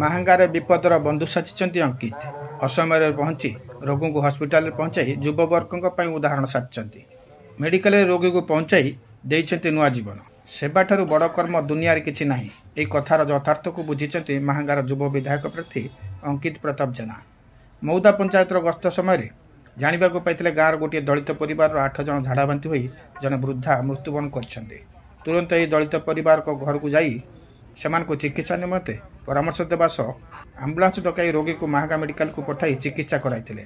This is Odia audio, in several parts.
ମାହାଙ୍ଗାରେ ବିପଦର ବନ୍ଧୁ ସାଜିଛନ୍ତି ଅଙ୍କିତ। ଅସମୟରେ ପହଞ୍ଚି ରୋଗୀଙ୍କୁ ହସ୍ପିଟାଲରେ ପହଞ୍ଚାଇ ଯୁବବର୍ଗଙ୍କ ପାଇଁ ଉଦାହରଣ ସାଜିଛନ୍ତି। ମେଡିକାଲରେ ରୋଗୀକୁ ପହଞ୍ଚାଇ ଦେଇଛନ୍ତି ନୂଆ ଜୀବନ। ସେବାଠାରୁ ବଡ଼ କର୍ମ ଦୁନିଆରେ କିଛି ନାହିଁ। ଏହି କଥାର ଯଥାର୍ଥକୁ ବୁଝିଛନ୍ତି ମାହାଙ୍ଗାର ଯୁବ ବିଧାୟକ ପ୍ରାର୍ଥୀ ଅଙ୍କିତ ପ୍ରତାପ ଜେନା। ମଉଦା ପଞ୍ଚାୟତର ଗସ୍ତ ସମୟରେ ଜାଣିବାକୁ ପାଇଥିଲେ ଗାଁର ଗୋଟିଏ ଦଳିତ ପରିବାରର 8 ଜଣ ଝାଡ଼ାବାନ୍ତି ହୋଇ ଜଣେ ବୃଦ୍ଧା ମୃତ୍ୟୁବରଣ କରିଛନ୍ତି। ତୁରନ୍ତ ଏହି ଦଳିତ ପରିବାରଙ୍କ ଘରକୁ ଯାଇ ସେମାନଙ୍କୁ ଚିକିତ୍ସା ନିମନ୍ତେ ପରାମର୍ଶ ଦେବା ସହ ଆମ୍ବୁଲାନ୍ସ ଡକାଇ ରୋଗୀକୁ ମାହାଙ୍ଗା ମେଡିକାଲକୁ ପଠାଇ ଚିକିତ୍ସା କରାଇଥିଲେ।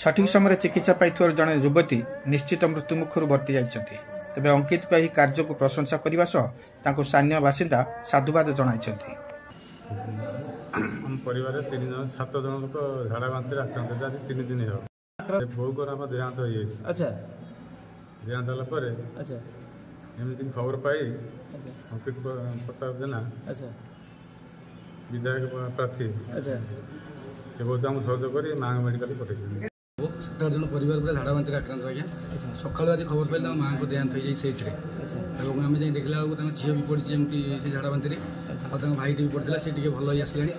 ସଠିକ୍ ସମୟରେ ଚିକିତ୍ସା ପାଇଥିବାରୁ ଜଣେ ଯୁବତୀ ନିଶ୍ଚିତ ମୃତ୍ୟୁମୁଖରୁ ବର୍ତ୍ତି ଯାଇଛନ୍ତି। ତେବେ ଅଙ୍କିତଙ୍କ ଏହି କାର୍ଯ୍ୟକୁ ପ୍ରଶଂସା କରିବା ସହ ତାଙ୍କୁ ସ୍ଥାନୀୟ ବାସିନ୍ଦା ସାଧୁବାଦ ଜଣାଇଛନ୍ତି। ଆମ ପରିବାରରେ 7 ଜଣ ଲୋକ ଝାଡ଼ା ବାନ୍ତିରେ ଆକ୍ରାନ୍ତ ଆଜି 3 ଦିନ ହେବ। ବୋଉଙ୍କର ଆମ ଦେହାନ୍ତ ହେଇଯାଇଛି। ଆଚ୍ଛା ଦେହାନ୍ତ ହେଲା ପରେ ଏମିତି ଖବର ପାଇ ଅଙ୍କିତ ପ୍ରତାପ ଜେନା ବିଧାୟକ ପ୍ରାର୍ଥୀ ସେ ବହୁତ ଆମକୁ ସହଯୋଗ କରି ମାହାଙ୍ଗା ମେଡିକାଲ ପଠାଇଛନ୍ତି। 7 ଜଣ ପରିବାର ପୁରା ଝାଡ଼ା ବାନ୍ତିରେ ଆକ୍ରାନ୍ତ ଆଜ୍ଞା। ସକାଳୁ ଆଜି ଖବର ପାଇଲେ ତାଙ୍କ ମାଆଙ୍କୁ ଦେହାନ୍ତ ହେଇଯାଇଛି ସେଇଥିରେ, ଏବଂ ଆମେ ଯାଇ ଦେଖିଲା ବେଳକୁ ତାଙ୍କ ଝିଅ ବି ପଡ଼ିଛି ଏମିତି ସେ ଝାଡ଼ା ବାନ୍ତିରେ, ଆଉ ତାଙ୍କ ଭାଇଟି ବି ପଡ଼ିଥିଲା, ସେ ଟିକେ ଭଲ ହେଇ ଆସିଲାଣି।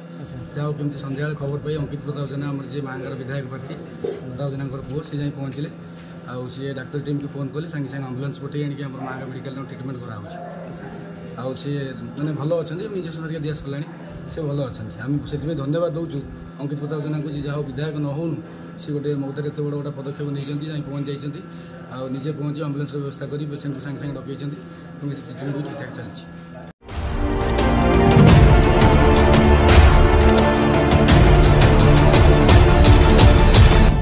ଯାହା ହଉ କେମିତି ସନ୍ଧ୍ୟାବେଳେ ଖବର ପାଇ ଅଙ୍କିତ ପ୍ରତାପ ଜେନା ଆମର ଯିଏ ମାହାଙ୍ଗାର ବିଧାୟକ ପ୍ରାର୍ଥୀ ପ୍ରତାପ ଜେନାଙ୍କର ପୁଅ, ସେ ଯାଇ ପହଞ୍ଚିଲେ। ଆଉ ସିଏ ଡାକ୍ତର ଟିମ୍କୁ ଫୋନ୍ କଲେ, ସାଙ୍ଗେ ସାଙ୍ଗେ ଆମ୍ବୁଲାନ୍ସ ପଠାଇ ଆଣିକି ଆମର ମାହାଙ୍ଗା ମେଡିକାଲ ଟ୍ରିଟମେଣ୍ଟ କରାହେଉଛି। ଆଉ ସିଏ ମାନେ ଭଲ ଅଛନ୍ତି, ଇଞ୍ଜେକ୍ସନ ଧରିକା ଦିଆ ସରିଲାଣି, ସେ ଭଲ ଅଛନ୍ତି। ଆମେ ସେଥିପାଇଁ ଧନ୍ୟବାଦ ଦେଉଛୁ ଅଙ୍କିତ ପ୍ରତାପ ଜେନାଙ୍କୁ, ଯାହା ହଉ ବିଧାୟକ ନ ହେଉଣୁ ସେ ଗୋଟେ ମଉଦାରେ ଏତେ ବଡ଼ ଗୋଟେ ପଦକ୍ଷେପ ନେଇଛନ୍ତି, ଯାଇ ପହଞ୍ଚି ଯାଇଛନ୍ତି। ଆଉ ନିଜେ ପହଞ୍ଚି ଆମ୍ବୁଲାନ୍ସର ବ୍ୟବସ୍ଥା କରି ପେସେଣ୍ଟକୁ ସାଙ୍ଗେ ସାଙ୍ଗେ ଡକେଇଛନ୍ତି, ଏବଂ ଏଠି ଟ୍ରିଟମେଣ୍ଟ ବି ଠିକ୍ ଠାକ୍ ଚାଲିଛି।